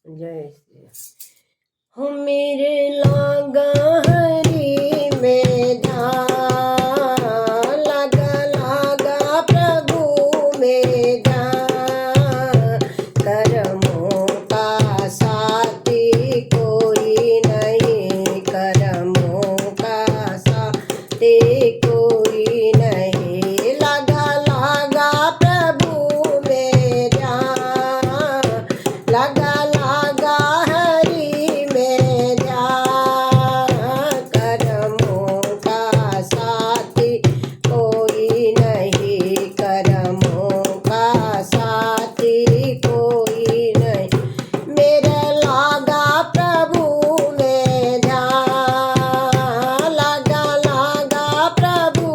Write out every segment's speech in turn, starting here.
जय श्री हो मेरे लागा हरि में ध्यान, लागा लागा प्रभु में ध्यान। कर्मों का साथी कोई नहीं, कर्मों का साथी कोई नहीं। लागा लागा प्रभु में ध्यान, लागा लागा हरि में ध्यान। कर्मों का साथी कोई नहीं, कर्मों का साथी कोई नहीं। मेरा लागा प्रभु में ध्यान, लागा लागा प्रभु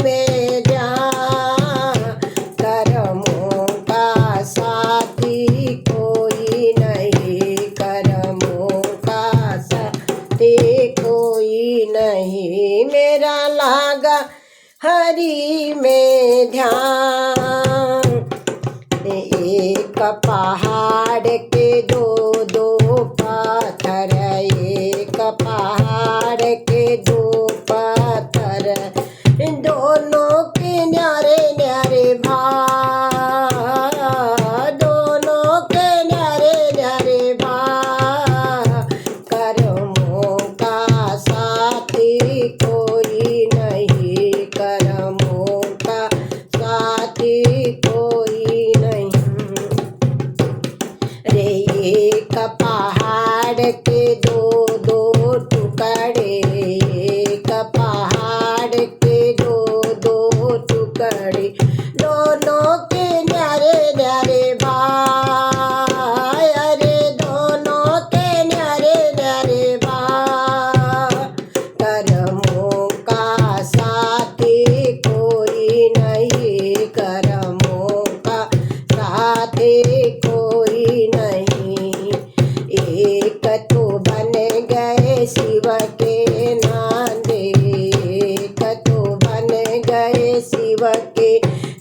में ध्यान। कर्मों का साथी कोई नहीं, कर्मों का साथी कोई नहीं। मेरा लागा हरि में ध्यान। एक पहाड़ के दो दो पत्थर, एक पहाड़ के दो पत्थर, दोनों के न्यारे न्यारे भाई, दोनों के न्यारे न्यारे भाई। कर्मों का साथी कोई नहीं, कर्मों का साथी कोई नहीं। रे एक पहाड़ के दो दो टुकड़े, एक पहाड़ के दो दो टुकड़े, दोनों के न्यारे न्यारे भाई, अरे दोनों के न्यारे न्यारे भाई। कर्मों का साथी कोई नहीं, कर्मों का साथी कोई नहीं। एक तो बन गए शिव के नांदे, एक तो बन गए शिव के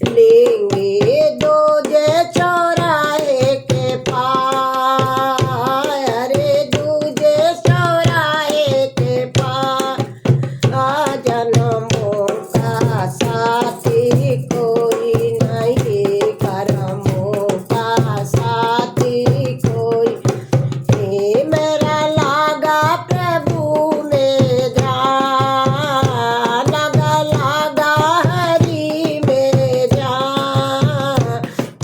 लेंगे, दो जे चौराहे के पार, अरे दूजे चौराहे के पार। जन्मों का साथी कोई नहीं, कर्मों का साथी कोई। हे मेरा लागा प्रभु में ध्यान, लागा लागा हरि में ध्यान।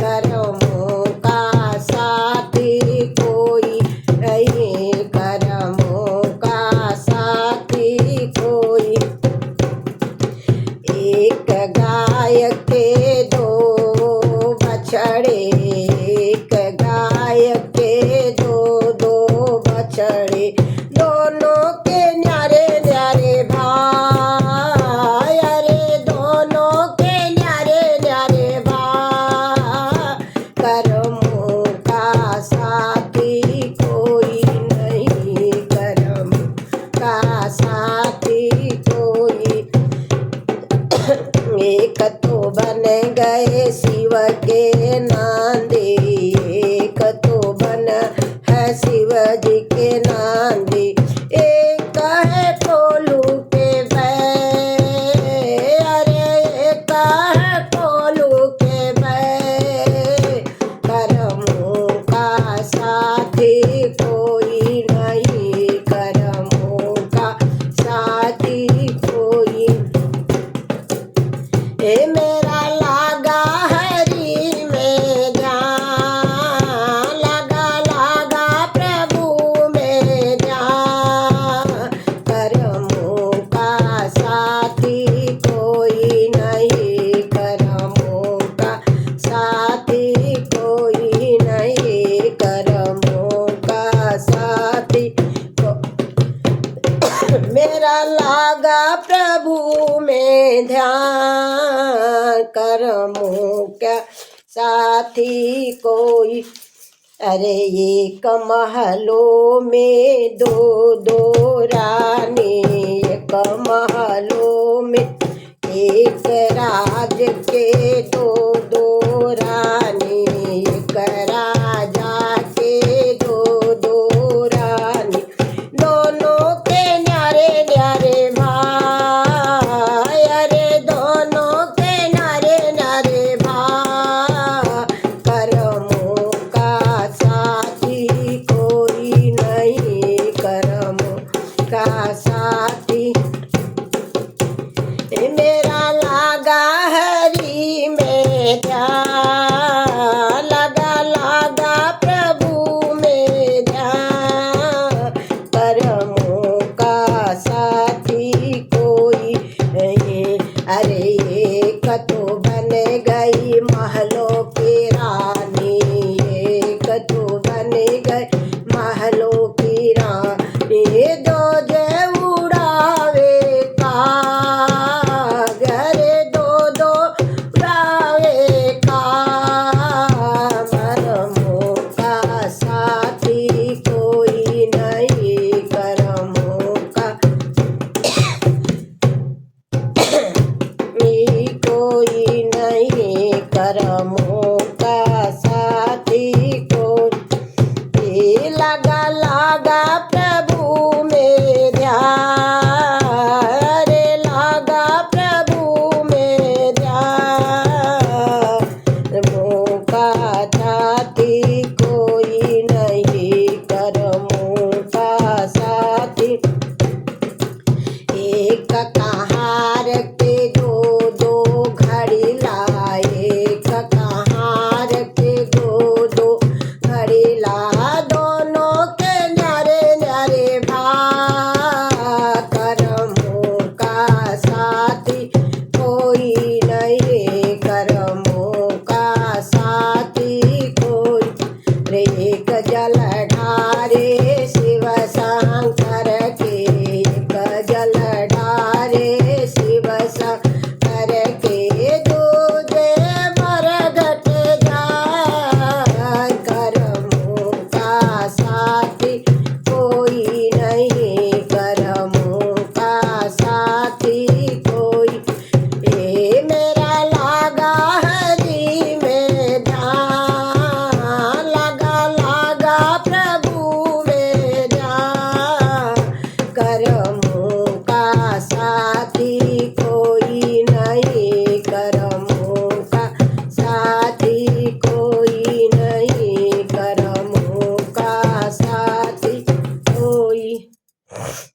कर्मों का साथी कोई नहीं, कर्मों का साथी कोई। एक गाय के दो बछड़े, एक गाय के दो दो बछड़े, दोनों के न्यारे न्यारे भाई, अरे दोनों के न्यारे न्यारे भाई। कर्मों का साथी कोई नहीं, कर्मों का साथी कोई। एक तो बन गए शिव के नांदे, एक तो बन है शिव जी के नांदे। एक है कोलू के भय, अरे एक है कोलू के भय। कर्मों का साथी कोई नहीं, कर्मों का साथी कोई। हे मेरा लागा हरि में ध्यान, लागा लागा प्रभु में ध्यान। कर्मों का साथी कोई नहीं, कर्मों का साथी कोई नहीं, कर्मों का साथी मेरा लागा प्रभु में ध्यान। कर्मों का साथी कोई। अरे एक महलों में दो दो रानी, एक महलों में एक राज के दो दो रानी, एक राजा के दो एक जल ढारे शिव शंकर